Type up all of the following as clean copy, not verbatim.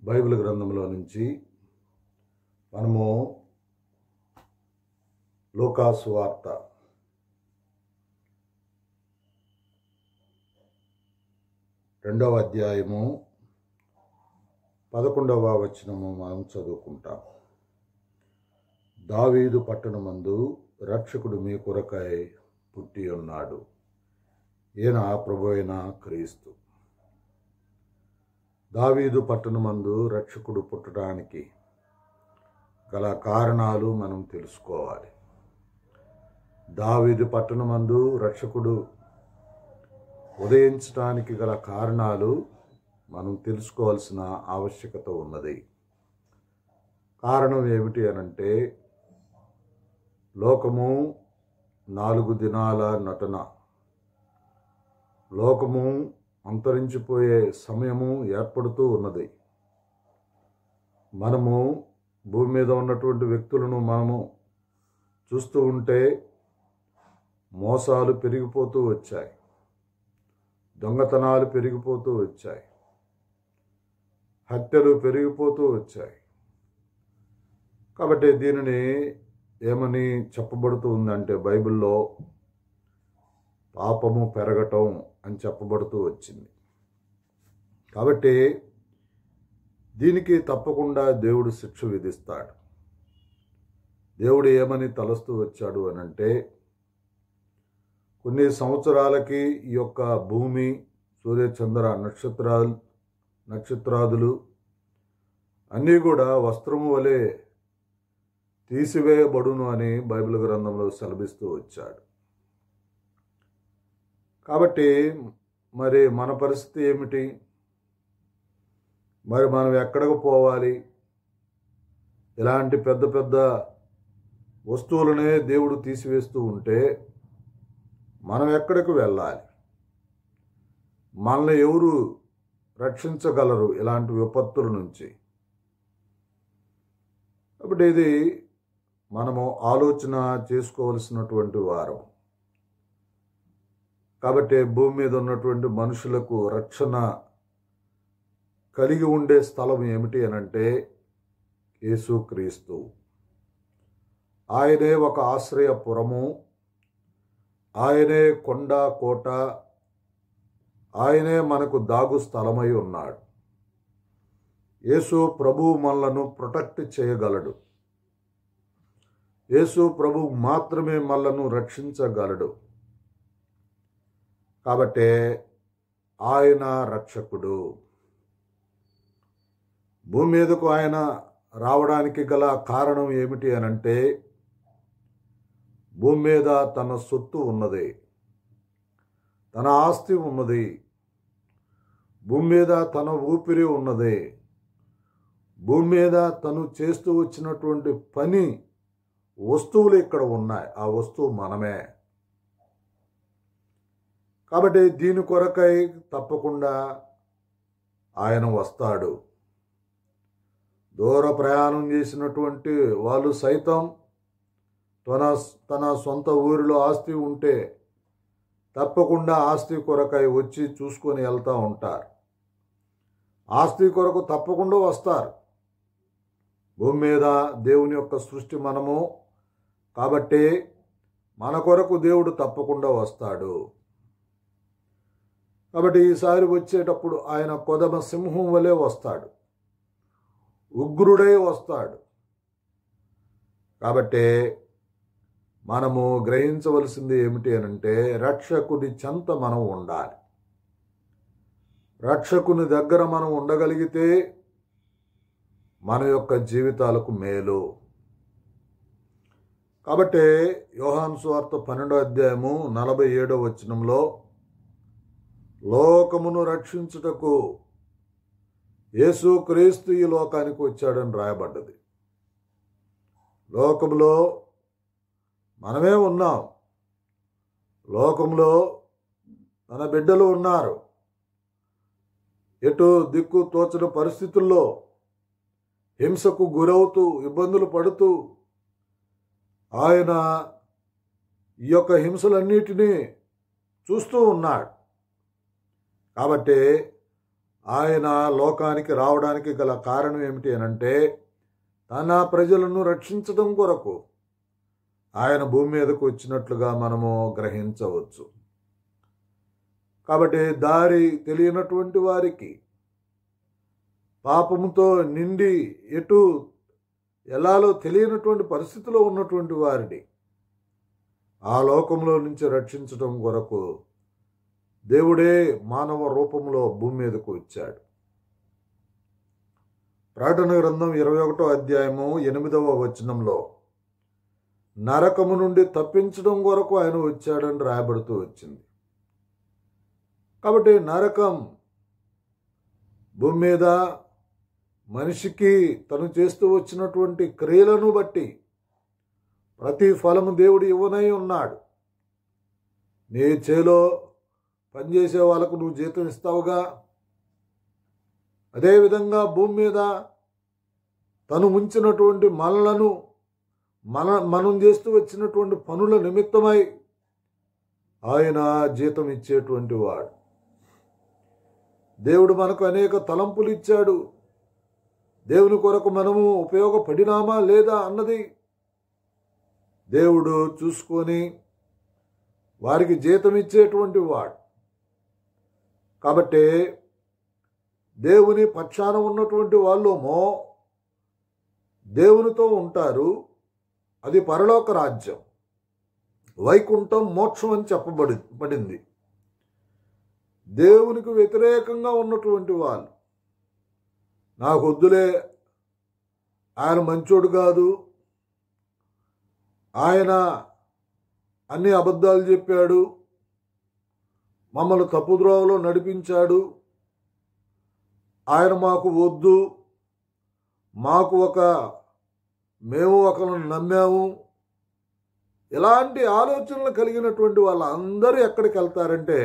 Bible గ్రంథంలో నుంచి మనము లూకాసు వార్త 2వ అధ్యాయము 11వ వచనము మనం చదువుకుంటాం. దావీదు పట్టణమందు రక్షకుడు మీ కొరకై పుట్టి ఉన్నాడు, ఈయన ప్రభువైన క్రీస్తు. దావీదు పట్టణమందు రక్షకుడు పుట్టడానికి గల కారణాలు మనం తెలుసుకోవాలి. దావీదు పట్టణమందు రక్షకుడు ఉదయించడానికి గల కారణాలు మనం తెలుసుకోవాల్సిన ఆవశ్యకత ఉన్నది. కారణం ఏమిటి అనంటే, లోకము 4 దినాల నటన, లోకము అంతరించిపోయే సమయము ఏర్పడుతూ ఉన్నది. మనము భూమి మీద ఉన్నటువంటి వ్యక్తులను మనము చూస్తూ ఉంటే మోసాలు పెరిగిపోతూ వచ్చాయి, దొంగతనాలు పెరిగిపోతూ వచ్చాయి, హత్యలు పెరిగిపోతూ వచ్చాయి. కాబట్టి దీనిని ఏమని చెప్పబడుతూ ఉందంటే, బైబిల్లో పాపము పెరగటం అని చెప్పబడుతూ వచ్చింది. కాబట్టి దీనికి తప్పకుండా దేవుడు శిక్ష విధిస్తాడు. దేవుడు ఏమని తలస్తూ వచ్చాడు అనంటే, కొన్ని సంవత్సరాలకి ఈ యొక్క భూమి, సూర్యచంద్ర నక్షత్రాదులు అన్నీ కూడా వస్త్రము వలె తీసివేయబడును అని బైబిల్ గ్రంథంలో సెలవిస్తూ వచ్చాడు. కాబట్టి మరి మన పరిస్థితి ఏమిటి? మరి మనం ఎక్కడికి పోవాలి? ఇలాంటి పెద్ద పెద్ద వస్తువులనే దేవుడు తీసివేస్తూ ఉంటే మనం ఎక్కడికి వెళ్ళాలి? మనల్ని ఎవరు రక్షించగలరు ఇలాంటి విపత్తుల నుంచి? కాబట్టి ఇది మనము ఆలోచన చేసుకోవలసినటువంటి వారం. కాబట్టి భూమి మీద ఉన్నటువంటి మనుషులకు రక్షణ కలిగి ఉండే స్థలం ఏమిటి అనంటే యేసుక్రీస్తు. ఆయనే ఒక ఆశ్రయపురము, ఆయనే కొండ కోట, ఆయనే మనకు దాగు స్థలమై ఉన్నాడు. యేసు ప్రభువు మనలను ప్రొటెక్ట్ చేయగలడు. యేసు ప్రభువు మాత్రమే మనలను రక్షించగలడు. కాబట్టి ఆయన రక్షకుడు. భూమి మీదకు ఆయన రావడానికి గల కారణం ఏమిటి అనంటే, భూమి మీద తన సొత్తు ఉన్నది, తన ఆస్తి ఉన్నది, భూమి మీద తన ఊపిరి ఉన్నది, భూమి మీద తను చేస్తూ వచ్చినటువంటి పని వస్తువులు ఇక్కడ ఉన్నాయి. ఆ వస్తువు మనమే. కాబట్టి దీని కొరకై తప్పకుండా ఆయన వస్తాడు. దూర ప్రయాణం చేసినటువంటి వాళ్ళు సైతం తన సొంత ఊరిలో ఆస్తి ఉంటే తప్పకుండా ఆస్తి కొరకై వచ్చి చూసుకొని వెళ్తూ ఉంటారు. ఆస్తి కొరకు తప్పకుండా వస్తారు. భూమి మీద దేవుని యొక్క సృష్టి మనము కాబట్టి మన కొరకు దేవుడు తప్పకుండా వస్తాడు. కాబట్టి ఈసారి వచ్చేటప్పుడు ఆయన కొదమ సింహం వలె వస్తాడు, ఉగ్రుడై వస్తాడు. కాబట్టి మనము గ్రహించవలసింది ఏమిటి అనంటే, రక్షకుని చెంత మనం ఉండాలి. రక్షకుని దగ్గర మనం ఉండగలిగితే మన యొక్క జీవితాలకు మేలు. కాబట్టి యోహాను సువార్త 12వ అధ్యాయము 47వ వచనంలో, లోకమును రక్షించుటకు యేసుక్రీస్తు ఈ లోకానికి వచ్చాడని రాయబడ్డది. లోకములో మనమే ఉన్నాం, లోకంలో మన బిడ్డలు ఉన్నారు. ఎటు దిక్కు తోచని పరిస్థితుల్లో హింసకు గురవుతూ ఇబ్బందులు పడుతూ ఆయన ఈ యొక్క హింసలన్నిటినీ చూస్తూ ఉన్నాడు. కాబట్టి ఆయన లోకానికి రావడానికి గల కారణం ఏమిటి అనంటే తన ప్రజలను రక్షించడం కొరకు ఆయన భూమి మీదకు వచ్చినట్లుగా మనము గ్రహించవచ్చు. కాబట్టి దారి తెలియనటువంటి వారికి, పాపముతో నిండి ఎటు ఎలాలో తెలియనటువంటి పరిస్థితిలో ఉన్నటువంటి వారిని ఆ లోకంలో నుంచి రక్షించడం కొరకు దేవుడే మానవ రూపంలో భూమి మీదకు వచ్చాడు. ప్రకటన గ్రంథం 21వ అధ్యాయము 8వ వచనంలో నరకము నుండి తప్పించడం కొరకు ఆయన వచ్చాడని రాయబడుతూ వచ్చింది. కాబట్టి నరకం భూమి మీద మనిషికి తను చేస్తూ వచ్చినటువంటి క్రియలను బట్టి ప్రతి ఫలము దేవుడు ఇవ్వనై ఉన్నాడు. నీ చేలో పనిచేసే వాళ్ళకు నువ్వు జీతం ఇస్తావుగా, అదేవిధంగా భూమి మీద తను ఉంచినటువంటి మనలను మనం చేస్తూ వచ్చినటువంటి పనుల నిమిత్తమై ఆయన జీతం ఇచ్చేటువంటి వాడు. దేవుడు మనకు అనేక తలంపులు ఇచ్చాడు. దేవుని కొరకు మనము ఉపయోగపడినామా లేదా అన్నది దేవుడు చూసుకొని వారికి జీతం ఇచ్చేటువంటి వాడు. కాబట్టి దేవుని పక్షాన ఉన్నటువంటి వాళ్ళేమో దేవునితో ఉంటారు. అది పరలోక రాజ్యం, వైకుంఠం, మోక్షం అని చెప్పబడింది. దేవునికి వ్యతిరేకంగా ఉన్నటువంటి వాళ్ళు, నాకు వద్దులే, ఆయన మంచోడు కాదు, ఆయన అన్ని అబద్ధాలు చెప్పాడు, మమ్మల్ని తప్పుద్రోవలో నడిపించాడు, ఆయన మాకు వద్దు, మేము ఒకరిని నమ్మాము, ఇలాంటి ఆలోచనలు కలిగినటువంటి వాళ్ళందరూ ఎక్కడికి వెళ్తారంటే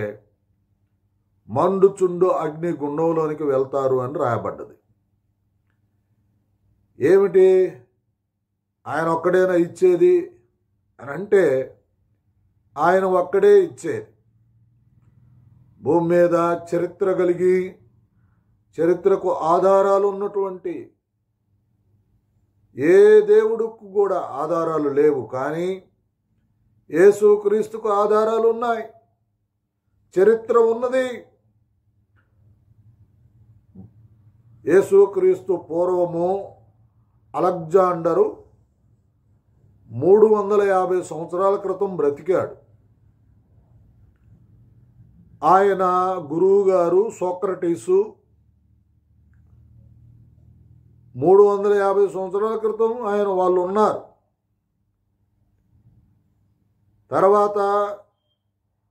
మండుచుండు అగ్ని గుండంలోనికి వెళ్తారు అని రాయబడ్డది. ఏమిటి ఆయన ఒక్కడేనా ఇచ్చేది అని అంటే ఆయన ఒక్కడే ఇచ్చేది. భూమి మీద చరిత్ర కలిగి చరిత్రకు ఆధారాలు ఉన్నటువంటి ఏ దేవుడికి కూడా ఆధారాలు లేవు, కానీ యేసుక్రీస్తుకు ఆధారాలు ఉన్నాయి, చరిత్ర ఉన్నది. యేసుక్రీస్తు పూర్వము అలెగ్జాండరు 350 సంవత్సరాల క్రితం బ్రతికాడు. ఆయన గురువు గారు సోక్రటీసు 350 సంవత్సరాల క్రితం వాళ్ళు ఉన్నారు. తర్వాత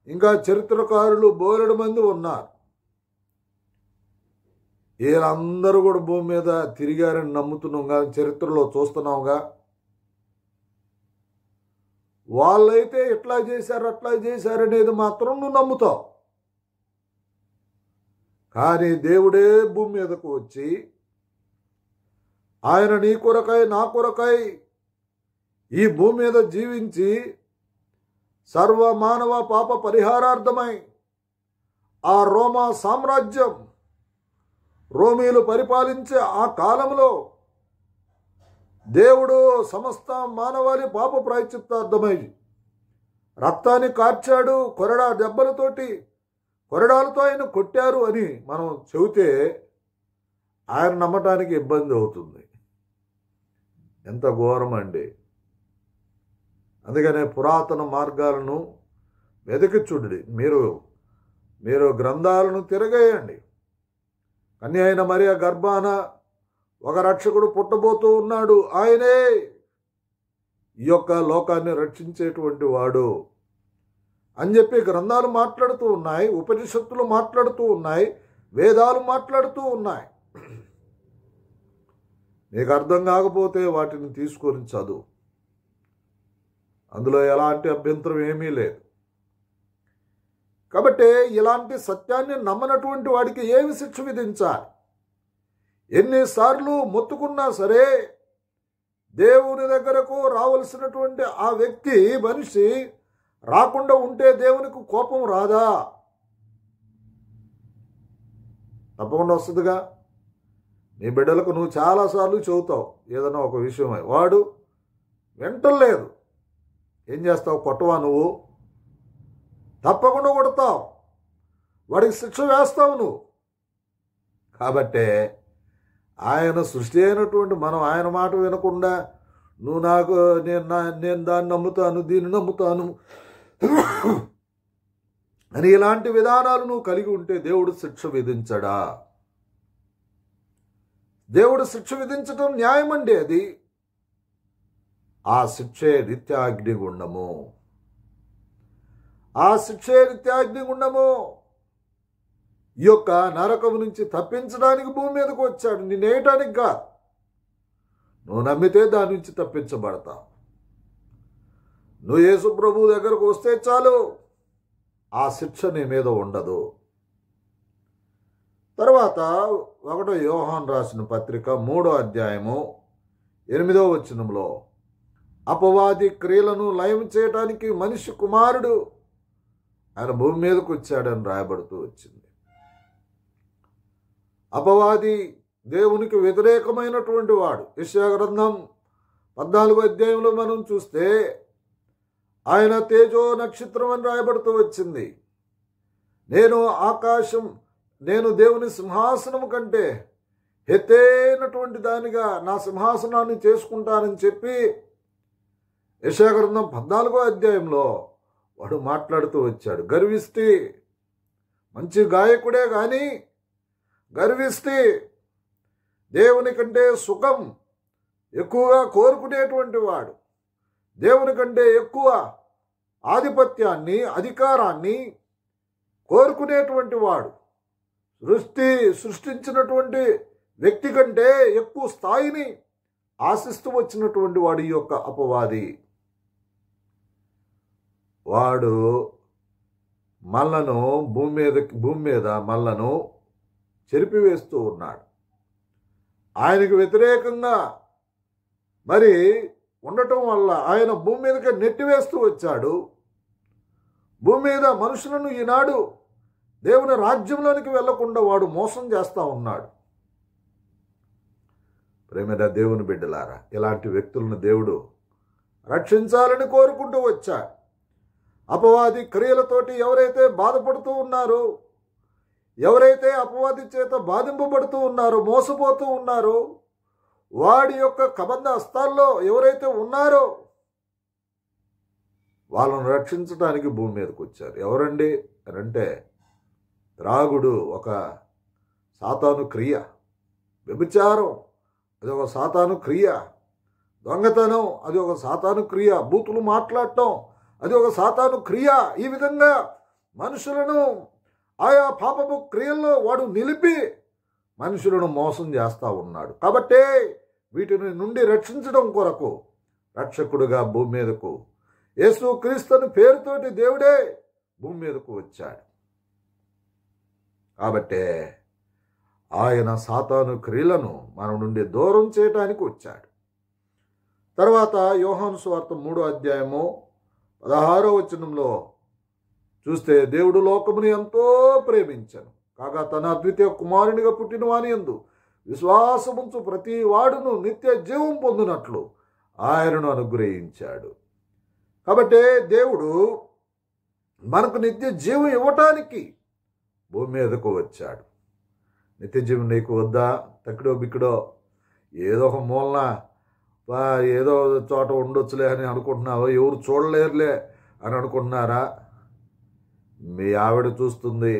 ఇంకా చరిత్రకారులు బోలెడు మంది ఉన్నారు. వీళ్ళందరూ కూడా భూమి మీద తిరిగారని నమ్ముతున్నాంగా, చరిత్రలో చూస్తున్నాంగా. వాళ్ళైతే ఎట్లా చేశారు అట్లా చేశారనేది మాత్రం నువ్వు నమ్ముతావు. కానీ దేవుడే భూమి మీదకు వచ్చి ఆయన నీ కొరకై నా కొరకై ఈ భూమి మీద జీవించి సర్వ మానవ పాప పరిహారార్థమై ఆ రోమా సామ్రాజ్యం, రోమీలు పరిపాలించే ఆ కాలంలో దేవుడు సమస్త మానవాళి పాప ప్రాయశ్చిత్తార్థమై రక్తాన్ని కార్చాడు. కొరడాలతో ఆయన కొట్టారు అని మనం చెబితే ఆయన నమ్మటానికి ఇబ్బంది అవుతుంది. ఎంత ఘోరం అండి. అందుకనే పురాతన మార్గాలను వెతికి చూడండి. మీరు గ్రంథాలను తిరగేయండి. కన్య అయిన మరియ గర్భాన ఒక రక్షకుడు పుట్టబోతూ ఉన్నాడు. ఆయనే ఈ యొక్క లోకాన్ని రక్షించేటువంటి వాడు అని చెప్పి గ్రంథాలు మాట్లాడుతూ ఉన్నాయి, ఉపనిషత్తులు మాట్లాడుతూ ఉన్నాయి, వేదాలు మాట్లాడుతూ ఉన్నాయి. నీకు అర్థం కాకపోతే వాటిని తీసుకొని చదువు, అందులో ఎలాంటి అభ్యంతరం ఏమీ లేదు. కాబట్టి ఇలాంటి సత్యాన్ని నమ్మనటువంటి వాడికి ఏమి శిక్ష విధించాలి? ఎన్నిసార్లు మొత్తుకున్నా సరే దేవుని దగ్గరకు రావలసినటువంటి ఆ వ్యక్తి మనిషి రాకుండా ఉంటే దేవునికి కోపం రాదా? తప్పకుండా వస్తుందిగా. నీ బిడ్డలకు నువ్వు చాలాసార్లు చెబుతావు ఏదైనా ఒక విషయమై, వాడు వింటలేదు. ఏం చేస్తావు? కొట్టవా నువ్వు? తప్పకుండా కొడతావు, వాడికి శిక్ష వేస్తావు నువ్వు. కాబట్టే ఆయన సృష్టి అయినటువంటి మనం ఆయన మాట వినకుండా నువ్వు నాకు నేను దాన్ని నమ్ముతాను, దీన్ని నమ్ముతాను అని ఇలాంటి విధానాలు నువ్వు కలిగి ఉంటే దేవుడు శిక్ష విధించడా? దేవుడు శిక్ష విధించడం న్యాయమండి. అది ఆ శిక్షే నిత్యాగ్నిగుండము. ఆ శిక్షే నిత్యాగ్నిగుండము. ఈ యొక్క నరకం నుంచి తప్పించడానికి భూమి మీదకు వచ్చాడు, నిన్నేయటానికి కాదు. నువ్వు నమ్మితే దాని నుంచి తప్పించబడతావు. నువ్వు యేసు ప్రభువు దగ్గరకు వస్తే చాలు, ఆ శిక్ష నీ మీద ఉండదు. తర్వాత 1 యోహాను రాసిన పత్రిక 3వ అధ్యాయము 8వ వచనంలో అపవాది క్రియలను లయం చేయడానికి మనిషి కుమారుడు ఆయన భూమి మీదకు వచ్చాడని రాయబడుతూ వచ్చింది. అపవాది దేవునికి వ్యతిరేకమైనటువంటి వాడు. యెషయా గ్రంథం 14వ అధ్యాయంలో మనం చూస్తే ఆయన తేజో నక్షత్రం అని రాయబడుతూ వచ్చింది. నేను దేవుని సింహాసనం కంటే ఎత్తైనటువంటి దానిగా నా సింహాసనాన్ని చేసుకుంటానని చెప్పి యెషయా గ్రంథం 14వ అధ్యాయంలో వాడు మాట్లాడుతూ వచ్చాడు. గర్విష్టి, మంచి గాయకుడే కానీ గర్విష్టి, దేవుని కంటే సుఖం ఎక్కువగా కోరుకునేటువంటి వాడు, దేవుని కంటే ఎక్కువ ఆధిపత్యాన్ని అధికారాన్ని కోరుకునేటువంటి వాడు, సృష్టించినటువంటి వ్యక్తి కంటే ఎక్కువ స్థాయిని ఆశిస్తూ వచ్చినటువంటి వాడు ఈ యొక్క అపవాది. వాడు మల్లను భూమి మీద మల్లను చెరిపివేస్తూ ఉన్నాడు. ఆయనకు వ్యతిరేకంగా మరి ఉండటం వల్ల ఆయన భూమి మీదకి నెట్టివేస్తూ వచ్చాడు. భూమి మీద మనుషులను ఈనాడు దేవుని రాజ్యంలోనికి వెళ్లకుండా వాడు మోసం చేస్తూ ఉన్నాడు. ప్రేమైన దేవుని బిడ్డలారా, ఇలాంటి వ్యక్తులను దేవుడు రక్షించాలని కోరుకుంటూ వచ్చాడు. అపవాది క్రియలతోటి ఎవరైతే బాధపడుతూ ఉన్నారో, ఎవరైతే అపవాది చేత బాధింపబడుతూ ఉన్నారో, మోసపోతూ ఉన్నారో, వాడి యొక్క కబంధ హస్తాల్లో ఎవరైతే ఉన్నారో వాళ్ళను రక్షించడానికి భూమి మీదకి వచ్చారు. ఎవరండి అని అంటే, త్రాగుడు ఒక సాతాను క్రియ, వ్యభిచారం అది ఒక సాతాను క్రియ, దొంగతనం అది ఒక సాతాను క్రియ, బూతులు మాట్లాడటం అది ఒక సాతాను క్రియ. ఈ విధంగా మనుషులను ఆయా పాపపు క్రియల్లో వాడు నిలిపి మనుషులను మోసం చేస్తూ ఉన్నాడు. కాబట్టే వీటిని నుండి రక్షించడం కొరకు రక్షకుడుగా భూమి మీదకు యేసు క్రీస్తుని పేరుతోటి దేవుడే భూమి మీదకు వచ్చాడు. కాబట్టే ఆయన సాతాను క్రియలను మన నుండి దూరం చేయడానికి వచ్చాడు. తర్వాత యోహాను సువార్త 3వ అధ్యాయము 16వ వచనంలో చూస్తే, దేవుడు లోకముని ఎంతో ప్రేమించెను కాగా తన అద్వితీయ కుమారునిగా పుట్టిన వాని యందు విశ్వాసముంచు ప్రతి వాడును నిత్య జీవం పొందినట్లు ఆయనను అనుగ్రహించాడు. కాబట్టి దేవుడు మనకు నిత్య జీవం ఇవ్వటానికి భూమి మీదకు వచ్చాడు. నిత్య జీవం నీకు వద్దా? తక్కిడో బిక్కడో ఏదో ఒక మూలన ఏదో చోట ఉండొచ్చులే అని అనుకుంటున్నావా? ఎవరు చూడలేరులే అని అనుకుంటున్నారా? మీ ఆవిడ చూస్తుంది,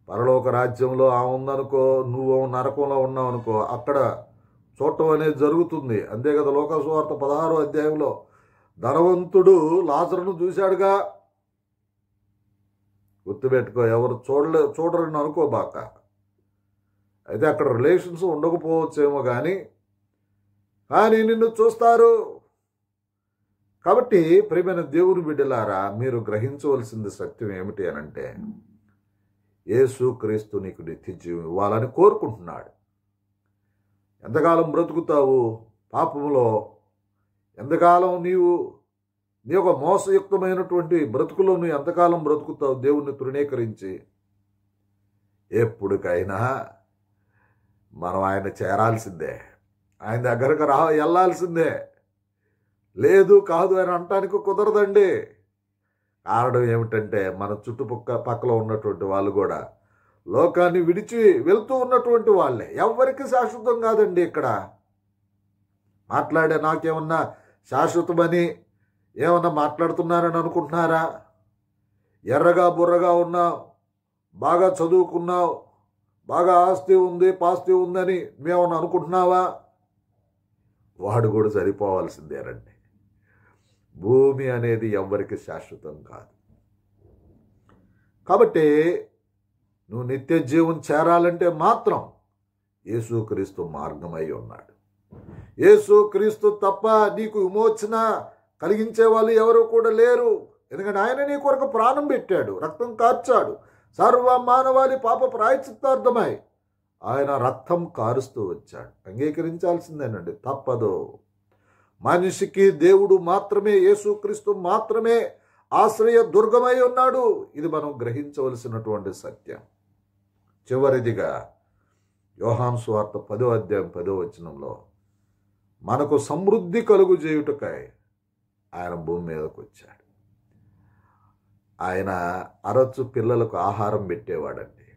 పరలోక రాజ్యంలో ఆమె ఉందనుకో, నువ్వు నరకంలో ఉన్నావు అనుకో, అక్కడ చూడటం అనేది జరుగుతుంది. అంతే కదా. లోకా సువార్త 16వ అధ్యాయంలో ధనవంతుడు లాజరును చూశాడుగా. గుర్తుపెట్టుకో, ఎవరు చూడరని అనుకోబాక. అయితే అక్కడ రిలేషన్స్ ఉండకపోవచ్చేమో కానీ నిన్ను చూస్తారు. కాబట్టి ప్రియమైన దేవుని బిడ్డలారా, మీరు గ్రహించవలసింది సత్యం ఏమిటి అనంటే, యేసు క్రీస్తు నీకు నిత్య జీవం ఇవ్వాలని కోరుకుంటున్నాడు. ఎంతకాలం బ్రతుకుతావు పాపములో? ఎంతకాలం నీ యొక్క మోసయుక్తమైనటువంటి బ్రతుకులో నువ్వు ఎంతకాలం బ్రతుకుతావు దేవుణ్ణి తృణీకరించి? ఎప్పటికైనా మనం ఆయన చేరాల్సిందే, ఆయన దగ్గరకు వెళ్ళాల్సిందే. లేదు కాదు అని అనటానికి కుదరదండి. కారణం ఏమిటంటే మన పక్కలో ఉన్నటువంటి వాళ్ళు కూడా లోకాన్ని విడిచి వెళ్తూ ఉన్నటువంటి వాళ్ళే. ఎవ్వరికి శాశ్వతం కాదండి. ఇక్కడ మాట్లాడే నాకేమన్నా శాశ్వతమని ఏమన్నా మాట్లాడుతున్నారని అనుకుంటున్నారా? ఎర్రగా బుర్రగా ఉన్నావు, బాగా చదువుకున్నావు, బాగా ఆస్తి ఉంది పాస్తి ఉందని మేమన్నా అనుకుంటున్నావా? వాడు కూడా సరిపోవాల్సిందేనండి. భూమి అనేది ఎవ్వరికి శాశ్వతం కాదు. కాబట్టి నువ్వు నిత్య జీవం చేరాలంటే మాత్రం యేసుక్రీస్తు మార్గమై ఉన్నాడు. యేసుక్రీస్తు తప్ప నీకు విమోచన కలిగించే వాళ్ళు ఎవరు కూడా లేరు. ఎందుకంటే ఆయన నీ కొరకు ప్రాణం పెట్టాడు, రక్తం కార్చాడు. సర్వ మానవాళి పాప ప్రాయశ్చిత్తార్థమై ఆయన రక్తం కారుస్తూ వచ్చాడు. అంగీకరించాల్సిందేనండి, తప్పదు. మనిషికి దేవుడు మాత్రమే, యేసుక్రీస్తు మాత్రమే ఆశ్రయ దుర్గమై ఉన్నాడు. ఇది మనం గ్రహించవలసినటువంటి సత్యం. చివరిదిగా యోహాను సువార్త 10వ అధ్యాయం 10వ వచనంలో మనకు సమృద్ధి కలుగు చేయుటకై ఆయన భూమి మీదకు వచ్చాడు. ఆయన అరచు పిల్లలకు ఆహారం పెట్టేవాడండి.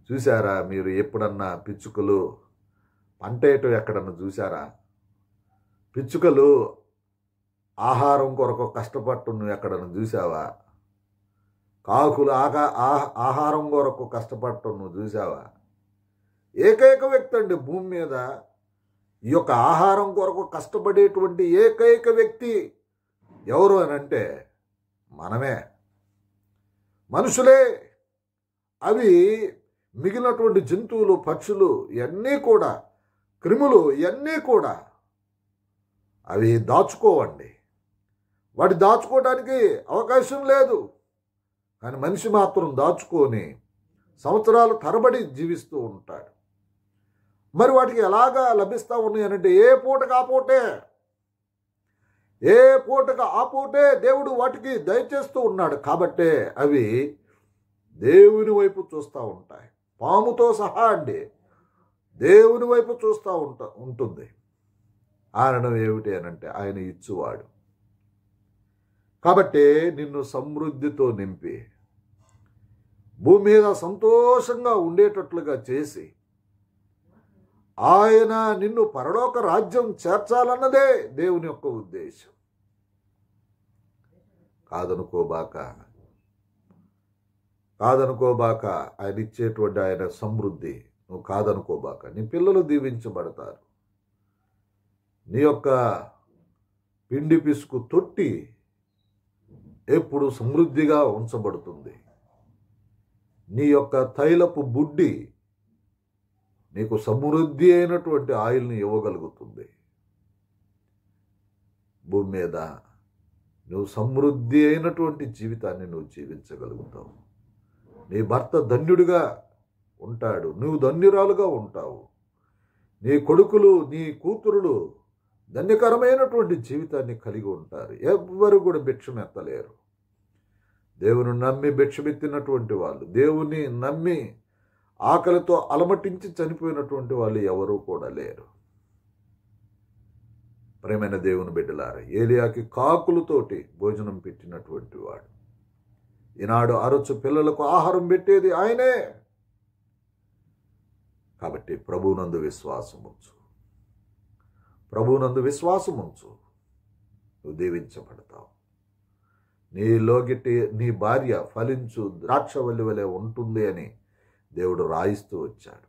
చూసారా మీరు ఎప్పుడన్నా పిచ్చుకలు పంటేయటం ఎక్కడన్నా చూసారా? పిచ్చుకలు ఆహారం కొరకు కష్టపడటం నువ్వు ఎక్కడన్నా చూసావా? కాకులు ఆహారం కొరకు కష్టపడటం నువ్వు చూసావా? ఏకైక వ్యక్తి అండి భూమి మీద ఈ యొక్క ఆహారం కొరకు కష్టపడేటువంటి ఏకైక వ్యక్తి ఎవరు అని అంటే మనమే, మనుషులే. అవి మిగిలినటువంటి జంతువులు, పక్షులు ఇవన్నీ కూడా, క్రిములు ఇవన్నీ కూడా అవి దాచుకోవండి. వాటి దాచుకోవడానికి అవకాశం లేదు. కానీ మనిషి మాత్రం దాచుకొని సంవత్సరాలు తరబడి జీవిస్తూ ఉంటాడు. మరి వాటికి ఎలాగా లభిస్తూ ఉన్నాయి అనంటే ఏ పూటకు ఆ పూటే దేవుడు వాటికి దయచేస్తూ ఉన్నాడు. కాబట్టే అవి దేవుని వైపు చూస్తూ ఉంటాయి. పాముతో సహా అండి దేవుని వైపు చూస్తూ ఉంటుంది. కారణం ఏమిటి అనంటే ఆయన ఇచ్చువాడు. కాబట్టి నిన్ను సమృద్ధితో నింపి భూమి మీద సంతోషంగా ఉండేటట్లుగా చేసి ఆయన నిన్ను పరలోక రాజ్యం చేర్చాలన్నదే దేవుని యొక్క ఉద్దేశం. కాదనుకోబాక ఆయన ఇచ్చేటువంటి ఆయన సమృద్ధి నువ్వు కాదనుకోబాక. నీ పిల్లలు దీవించబడతారు. నీ యొక్క పిండి పిసుకు తొట్టి ఎప్పుడు సమృద్ధిగా ఉంచబడుతుంది. నీ యొక్క తైలపు బుడ్డి నీకు సమృద్ధి అయినటువంటి ఆయిల్ని ఇవ్వగలుగుతుంది. భూమి మీద నువ్వు సమృద్ధి అయినటువంటి జీవితాన్ని నువ్వు జీవించగలుగుతావు. నీ భర్త ధన్యుడిగా ఉంటాడు, నువ్వు ధన్యురాలుగా ఉంటావు. నీ కొడుకులు, నీ కూతురులు ధన్యకరమైనటువంటి జీవితాన్ని కలిగి ఉంటారు. ఎవ్వరు కూడా భిక్షమెత్తలేరు. దేవుని నమ్మి భిక్షమెత్తినటువంటి వాళ్ళు, దేవుని నమ్మి ఆకలితో అలమటించి చనిపోయినటువంటి వాళ్ళు ఎవరూ కూడా లేరు. ప్రేమైన దేవుని బిడ్డలారా, ఏలియాకి కాకులతోటి భోజనం పెట్టినటువంటి వాడు. ఈనాడు అరచు పిల్లలకు ఆహారం పెట్టేది ఆయనే. కాబట్టి ప్రభువునందు విశ్వాసం ఉంచు, నువ్వు దీవించబడతావు. నీలోగిటి నీ భార్య ఫలించు ద్రాక్షవల్లి వలె ఉంటుంది అని దేవుడు రాయిస్తూ వచ్చాడు.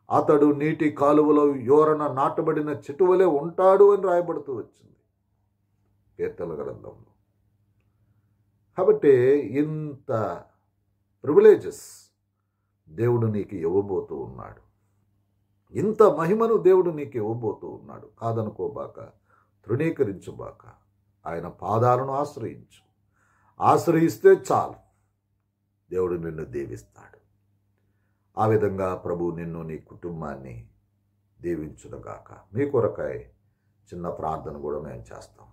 అతడు నీటి కాలువలో యోరన నాటబడిన చెట్టు వలె ఉంటాడు అని రాయబడుతూ వచ్చింది కీర్తనల గ్రంథంలో. కాబట్టి ఇంత ప్రివిలేజెస్ దేవుడు నీకు ఇవ్వబోతూ ఉన్నాడు. ఇంత మహిమను దేవుడు నీకు ఇవ్వబోతూ ఉన్నాడు. కాదనుకోబాక, తృణీకరించుబాక. ఆయన పాదాలను ఆశ్రయిస్తే చాలు, దేవుడు నిన్ను దీవిస్తాడు. ఆ విధంగా ప్రభు నిన్ను, నీ కుటుంబాన్ని దీవించునుగాక. మీ కొరకై చిన్న ప్రార్థన కూడా మేము చేస్తాం.